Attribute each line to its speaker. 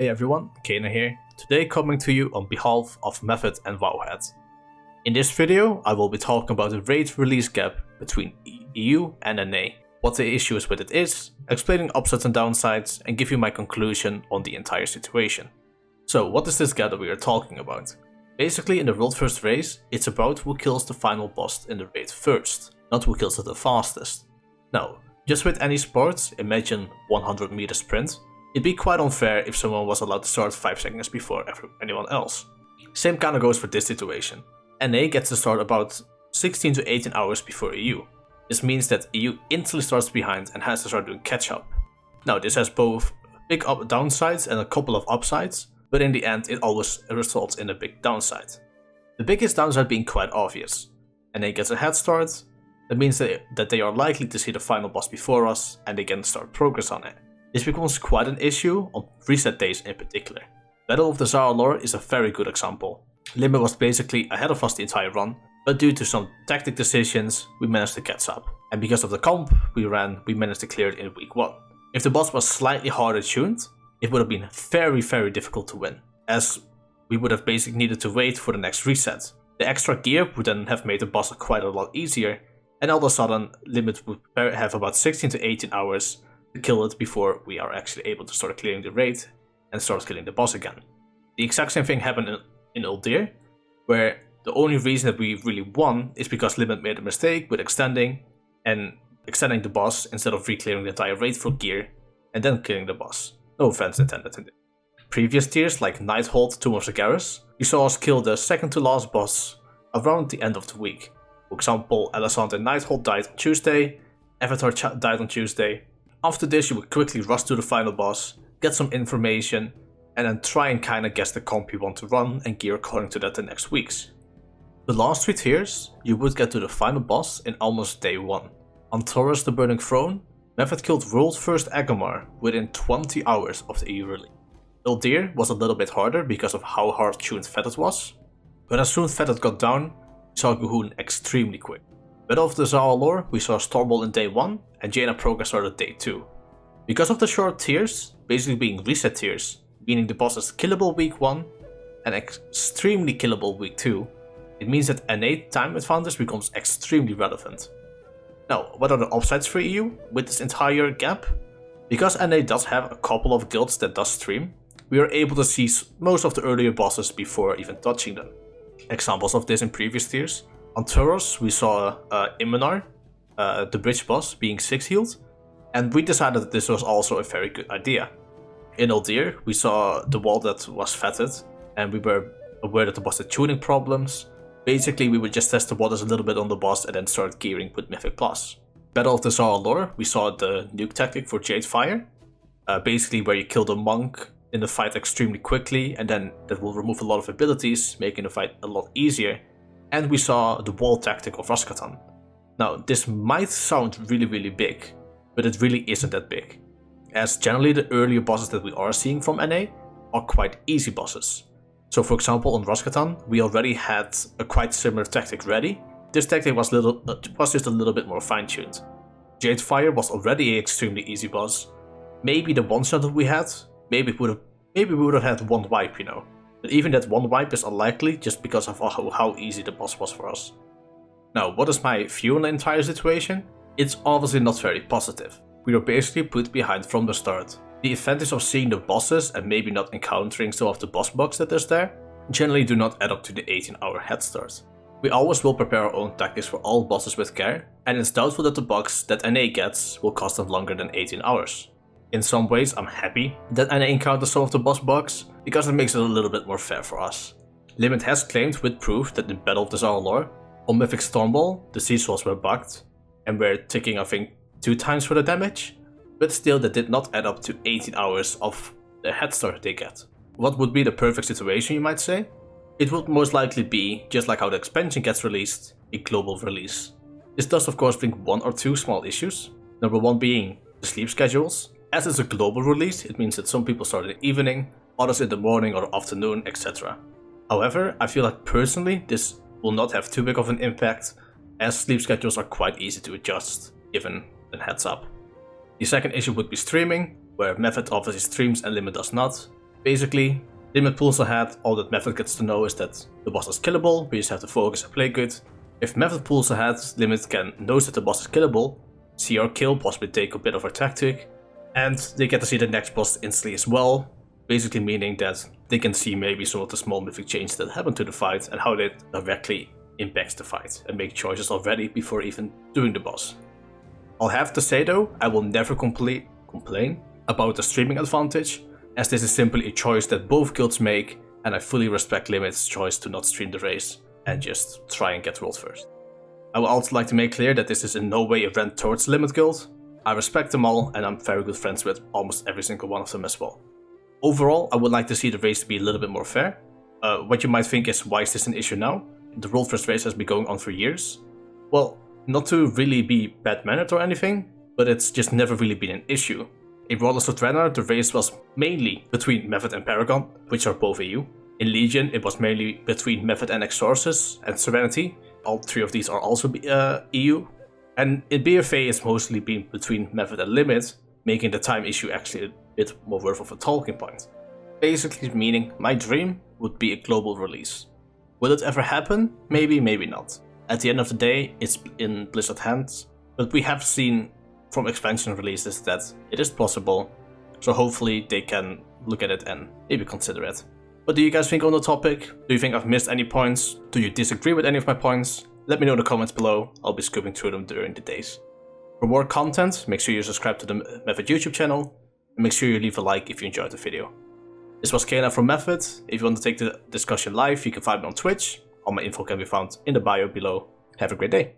Speaker 1: Hey everyone, Cayna here, today coming to you on behalf of Method and Wowhead. In this video, I will be talking about the raid release gap between EU and NA, what the issues with it is, explaining upsides and downsides, and give you my conclusion on the entire situation. So what is this gap that we are talking about? Basically, in the world first race, it's about who kills the final boss in the raid first, not who kills it the fastest. Now, just with any sport, imagine 100 meter sprint, it'd be quite unfair if someone was allowed to start 5 seconds before anyone else. Same kinda goes for this situation. NA gets to start about 16 to 18 hours before EU. This means that EU instantly starts behind and has to start doing catch up. Now this has both big downsides and a couple of upsides, but in the end it always results in a big downside. The biggest downside being quite obvious. NA gets a head start, that means that they are likely to see the final boss before us and they can start progress on it. This becomes quite an issue on reset days in particular. Battle of the Zara lore is a very good example. Limit was basically ahead of us the entire run, but due to some tactic decisions, we managed to catch up. And because of the comp we managed to clear it in week 1. If the boss was slightly harder tuned, it would have been very difficult to win, as we would have basically needed to wait for the next reset. The extra gear would then have made the boss quite a lot easier, and all of a sudden Limit would have about 16 to 18 hours to kill it before we are actually able to start clearing the raid and start killing the boss again. The exact same thing happened in Uldir, where the only reason that we really won is because Limit made a mistake with extending the boss instead of re-clearing the entire raid for gear and then killing the boss. No offense intended in this. Previous tiers like Nighthold, Tomb of Zagaris, you saw us kill the second to last boss around the end of the week. For example, Alessandra Nighthold died on Tuesday, Avatar died on Tuesday. After this, you would quickly rush to the final boss, get some information, and then try and kinda guess the comp you want to run and gear according to that the next weeks. The last 3 tiers, you would get to the final boss in almost day 1. On Taurus the Burning Throne, Method killed world first Agamar within 20 hours of the EU release. Uldir was a little bit harder because of how hard tuned Fetid was, but as soon as Fetid got down, we saw Guhun extremely quick. Battle of the Zara lore, we saw Stormball in day 1 and Cayna progress started day 2. Because of the short tiers, basically being reset tiers, meaning the boss is killable week 1 and extremely killable week 2, it means that NA time advantage becomes extremely relevant. Now, what are the upsides for EU with this entire gap? Because NA does have a couple of guilds that does stream, we are able to see most of the earlier bosses before even touching them. Examples of this in previous tiers: on Taurus we saw Iminar, the bridge boss, being 6 healed, and we decided that this was also a very good idea. In Uldir we saw the wall that was fetid, and we were aware that the boss had tuning problems. Basically we would just test the waters a little bit on the boss and then start gearing with Mythic Plus. Battle of the Zara lore, we saw the nuke tactic for Jade Fire, basically where you kill the monk in the fight extremely quickly, and then that will remove a lot of abilities, making the fight a lot easier. And we saw the wall tactic of Raskatan. Now this might sound really big, but it really isn't that big, as generally the earlier bosses that we are seeing from NA are quite easy bosses. So for example on Raskatan we already had a quite similar tactic ready. This tactic was just a little bit more fine-tuned. Jade Fire was already an extremely easy boss. Maybe the one shot that we had, maybe we would have had one wipe, you know. But even that one wipe is unlikely just because of how easy the boss was for us. Now, what is my view on the entire situation? It's obviously not very positive. We were basically put behind from the start. The advantage of seeing the bosses and maybe not encountering some of the boss bugs that is there generally do not add up to the 18-hour head start. We always will prepare our own tactics for all bosses with care, and it's doubtful that the bugs that NA gets will cost them longer than 18 hours. In some ways, I'm happy that NA encounters some of the boss bugs, because it makes it a little bit more fair for us. Limit has claimed with proof that in Battle of the Zara lore, on Mythic Stormball, the seesaws were bugged, and were ticking I think 2 times for the damage, but still that did not add up to 18 hours of the head start they get. What would be the perfect situation, you might say? It would most likely be, just like how the expansion gets released, a global release. This does of course bring 1 or 2 small issues. Number 1 being the sleep schedules. As it's a global release, it means that some people start in the evening, others in the morning or afternoon, etc. However, I feel like personally this will not have too big of an impact, as sleep schedules are quite easy to adjust, given a heads up. The second issue would be streaming, where Method obviously streams and Limit does not. Basically, limit pools ahead, all that Method gets to know is that the boss is killable, we just have to focus and play good. If Method pools ahead, Limit can knows that the boss is killable, see our kill, possibly take a bit of our tactic, and they get to see the next boss instantly as well, basically meaning that they can see maybe some of the small mythic changes that happen to the fight and how they directly impacts the fight, and make choices already before even doing the boss. I'll have to say though, I will never complain about the streaming advantage, as this is simply a choice that both guilds make, and I fully respect Limit's choice to not stream the race and just try and get world first. I would also like to make clear that this is in no way a rant towards Limit Guild. I respect them all and I'm very good friends with almost every single one of them as well. Overall, I would like to see the race be a little bit more fair. What you might think is, why is this an issue now? The world first race has been going on for years. Well, not to really be bad-mannered or anything, but it's just never really been an issue. In Brothers of Draenor, the race was mainly between Method and Paragon, which are both EU. In Legion, it was mainly between Method and Exorcist and Serenity. All three of these are also EU. And in BFA, it's mostly been between Method and Limit, making the time issue actually a bit more worth of a talking point. Basically meaning, my dream would be a global release. Will it ever happen? Maybe, maybe not. At the end of the day, it's in Blizzard hands, but we have seen from expansion releases that it is possible, so hopefully they can look at it and maybe consider it. What do you guys think on the topic? Do you think I've missed any points? Do you disagree with any of my points? Let me know in the comments below, I'll be scooping through them during the days. For more content, make sure you subscribe to the Method YouTube channel, and make sure you leave a like if you enjoyed the video. This was Cayna from Method. If you want to take the discussion live, you can find me on Twitch. All my info can be found in the bio below. Have a great day.